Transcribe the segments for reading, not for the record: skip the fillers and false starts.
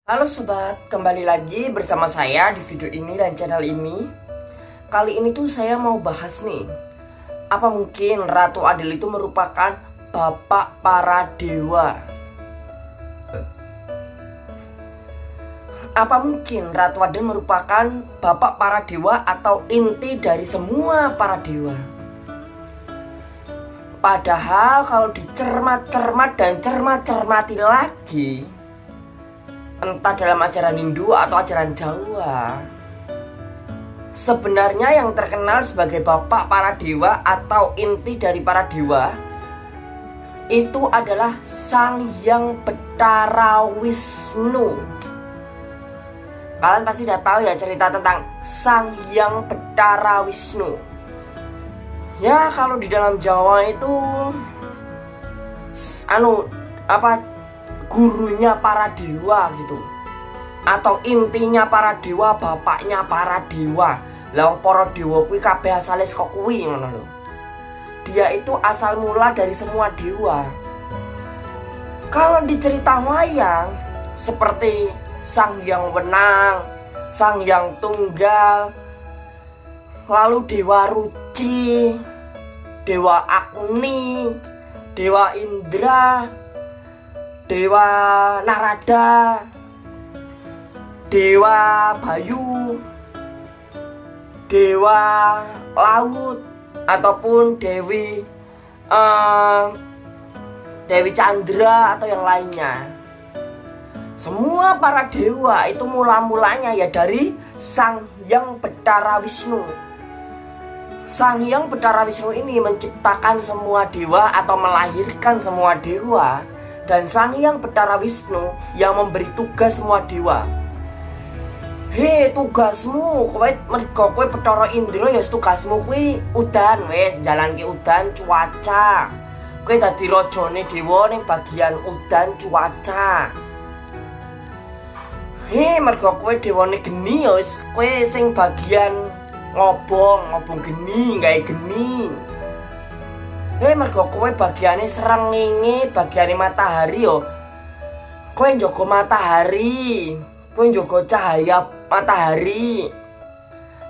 Halo sobat, kembali lagi bersama saya di video ini dan channel ini. Kali ini tuh saya mau bahas nih, apa mungkin Ratu Adil itu merupakan bapak para dewa? Apa mungkin Ratu Adil merupakan bapak para dewa atau inti dari semua para dewa? Padahal kalau dicermat-cermat dan cermat-cermati lagi, entah dalam ajaran Hindu atau ajaran Jawa, sebenarnya yang terkenal sebagai bapak para dewa atau inti dari para dewa itu adalah Sang Hyang Bathara Wisnu. Kalian pasti udah tahu ya cerita tentang Sang Hyang Bathara Wisnu. Ya kalau di dalam Jawa itu gurunya para dewa gitu, atau intinya para dewa, bapaknya para dewa. Lah para dewa kuwi kabeh asale saka kuwi ngono lho. Dia itu asal mula dari semua dewa. Kalau di cerita wayang seperti Sang Hyang Wenang, Sang Hyang Tunggal, lalu Dewa Ruci, Dewa Agni, Dewa Indra, Dewa Narada, Dewa Bayu, Dewa Laut, ataupun Dewi Chandra atau yang lainnya. Semua para dewa itu mula-mulanya ya dari Sang Hyang Bathara Wisnu. Sang Hyang Bathara Wisnu ini menciptakan semua dewa atau melahirkan semua dewa. Dan Sang Hyang Bathara Wisnu yang memberi tugas semua dewa. Hei, tugasmu kowe mergo kowe Bathara Indra ya tugasmu kuwi udan wis, jalanke udan cuaca. Kowe dadi rajane dewa ning bagian udan cuaca. Hei, mergo kowe dewane geni ya wis kowe sing bagian ngobong geni, gawe geni. Hei, mergo kowe bagiane srengenge, bagiane matahari yo. Kowe njaga matahari, kowe njaga cahaya matahari.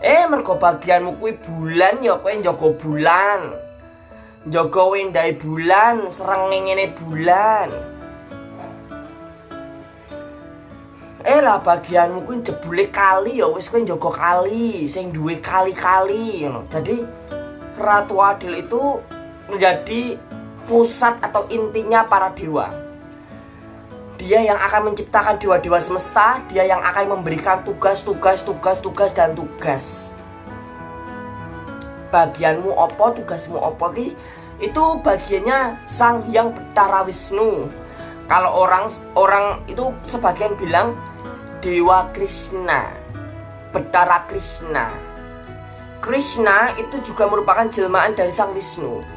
Mergo bagianmu kuwi bulan ya kowe njaga bulan. Njaga wendahe bulan, srengenge bulan. Lah bagianmu kuwi jebule kali ya wis kowe njaga kali, sing duwe kali-kali ngono. Jadi Ratu Adil itu menjadi pusat atau intinya para dewa. Dia yang akan menciptakan dewa-dewa semesta. Dia yang akan memberikan tugas dan tugas. Bagianmu apa, tugasmu apa itu bagiannya Sang Hyang Bathara Wisnu. Kalau orang itu sebagian bilang Dewa Krishna, Bathara Krishna. Krishna itu juga merupakan jelmaan dari Sang Wisnu.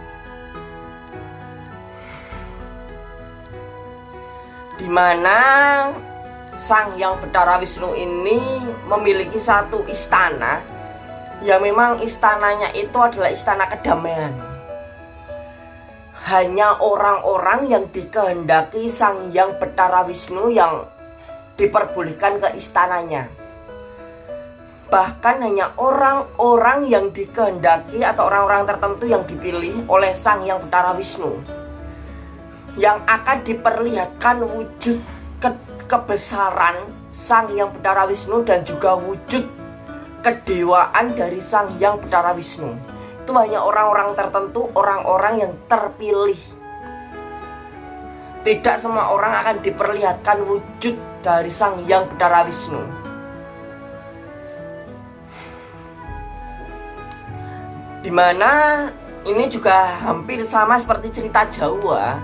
Di mana Sang Hyang Bathara Wisnu ini memiliki satu istana yang memang istananya itu adalah istana kedamaian. Hanya orang-orang yang dikehendaki Sang Hyang Bathara Wisnu yang diperbolehkan ke istananya. Bahkan hanya orang-orang yang dikehendaki atau orang-orang tertentu yang dipilih oleh Sang Hyang Bathara Wisnu yang akan diperlihatkan wujud kebesaran Sang Hyang Bathara Wisnu dan juga wujud kedewaan dari Sang Hyang Bathara Wisnu. Itu hanya orang-orang tertentu, orang-orang yang terpilih. Tidak semua orang akan diperlihatkan wujud dari Sang Hyang Bathara Wisnu. Dimana ini juga hampir sama seperti cerita Jawa,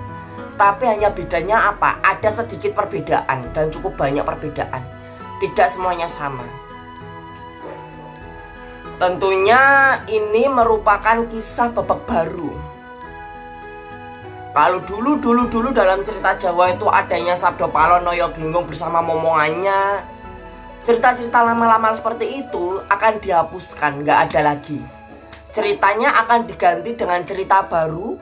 tapi hanya bedanya apa? Ada sedikit perbedaan dan cukup banyak perbedaan. Tidak semuanya sama. Tentunya ini merupakan kisah babak baru. Kalau dulu dalam cerita Jawa itu adanya Sabda Palonoyo Genggong bersama momongannya. Cerita-cerita lama-lama seperti itu akan dihapuskan, nggak ada lagi. Ceritanya akan diganti dengan cerita baru,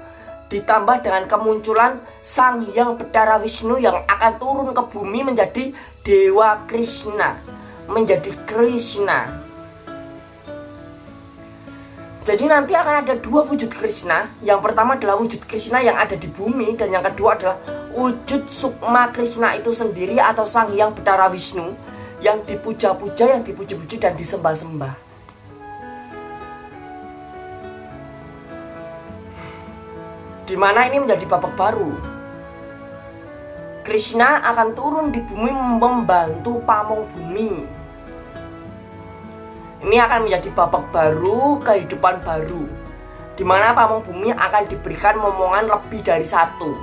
ditambah dengan kemunculan Sang Hyang Bathara Wisnu yang akan turun ke bumi menjadi Dewa Krishna, menjadi Krishna. Jadi nanti akan ada dua wujud Krishna. Yang pertama adalah wujud Krishna yang ada di bumi, dan yang kedua adalah wujud Sukma Krishna itu sendiri atau Sang Hyang Betara Wisnu, yang dipuja-puja, yang dipuji-puji dan disembah-sembah. Dimana ini menjadi babak baru. Krishna akan turun di bumi membantu pamong bumi. Ini akan menjadi babak baru, kehidupan baru, dimana pamong bumi akan diberikan momongan lebih dari satu,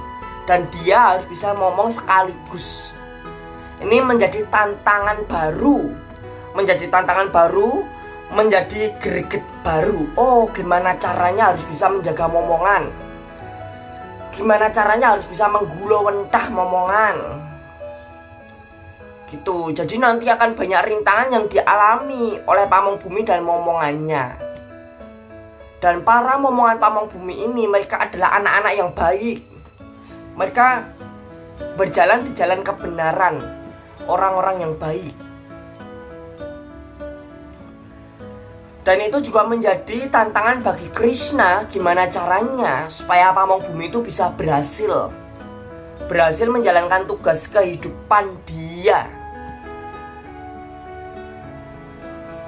dan dia harus bisa ngomong sekaligus. Ini menjadi tantangan baru, menjadi greget baru. Oh, gimana caranya harus bisa menjaga momongan, gimana caranya harus bisa menggulo wentah momongan gitu. Jadi nanti akan banyak rintangan yang dialami oleh pamong bumi dan momongannya. Dan para momongan pamong bumi ini, mereka adalah anak-anak yang baik. Mereka berjalan di jalan kebenaran, orang-orang yang baik. Dan itu juga menjadi tantangan bagi Krishna, gimana caranya supaya pamong bumi itu bisa berhasil menjalankan tugas kehidupan dia.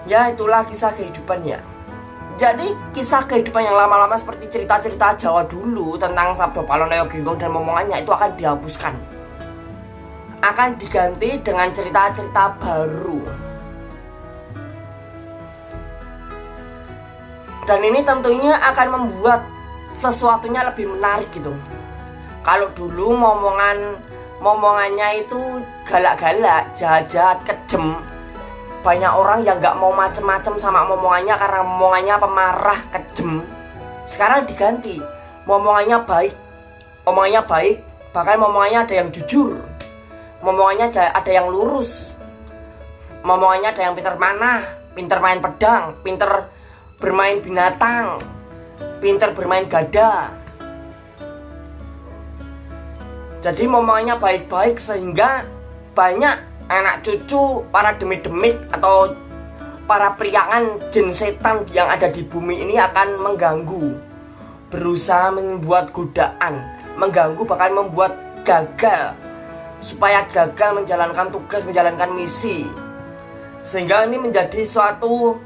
Ya, itulah kisah kehidupannya. Jadi kisah kehidupan yang lama-lama seperti cerita-cerita Jawa dulu tentang Sabdo Palonoyo Genggong dan momongannya itu akan dihapuskan, akan diganti dengan cerita-cerita baru. Dan ini tentunya akan membuat sesuatunya lebih menarik gitu. Kalau dulu momongannya itu galak-galak, jahat-jahat, kejem, banyak orang yang gak mau macem-macem sama momongannya karena momongannya pemarah, kejem. Sekarang diganti, momongannya baik, bahkan momongannya ada yang jujur, momongannya ada yang lurus, momongannya ada yang pintar manah, pintar main pedang, pintar bermain binatang, pintar bermain gada. Jadi momongannya baik-baik sehingga banyak anak cucu para demit-demit atau para priangan jin setan yang ada di bumi ini akan mengganggu, berusaha membuat godaan, mengganggu, bahkan membuat gagal, supaya gagal menjalankan tugas, menjalankan misi. Sehingga ini menjadi suatu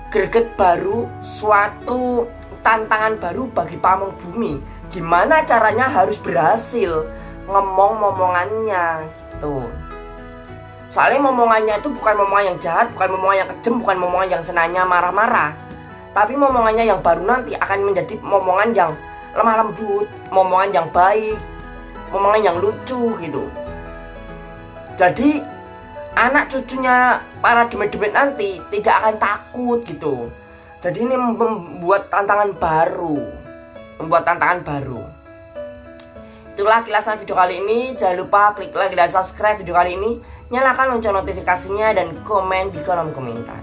greget baru, suatu tantangan baru bagi pamong bumi. Gimana caranya harus berhasil momongannya gitu. Soalnya momongannya itu bukan momongan yang jahat, bukan momongan yang kejem, bukan momongan yang senanya marah-marah, tapi momongannya yang baru nanti akan menjadi momongan yang lemah lembut, momongan yang baik, momongan yang lucu gitu. Jadi anak cucunya para demit-demit nanti tidak akan takut gitu. Jadi ini membuat tantangan baru, Itulah kilasan video kali ini. Jangan lupa klik like dan subscribe video kali ini, nyalakan lonceng notifikasinya, dan komen di kolom komentar.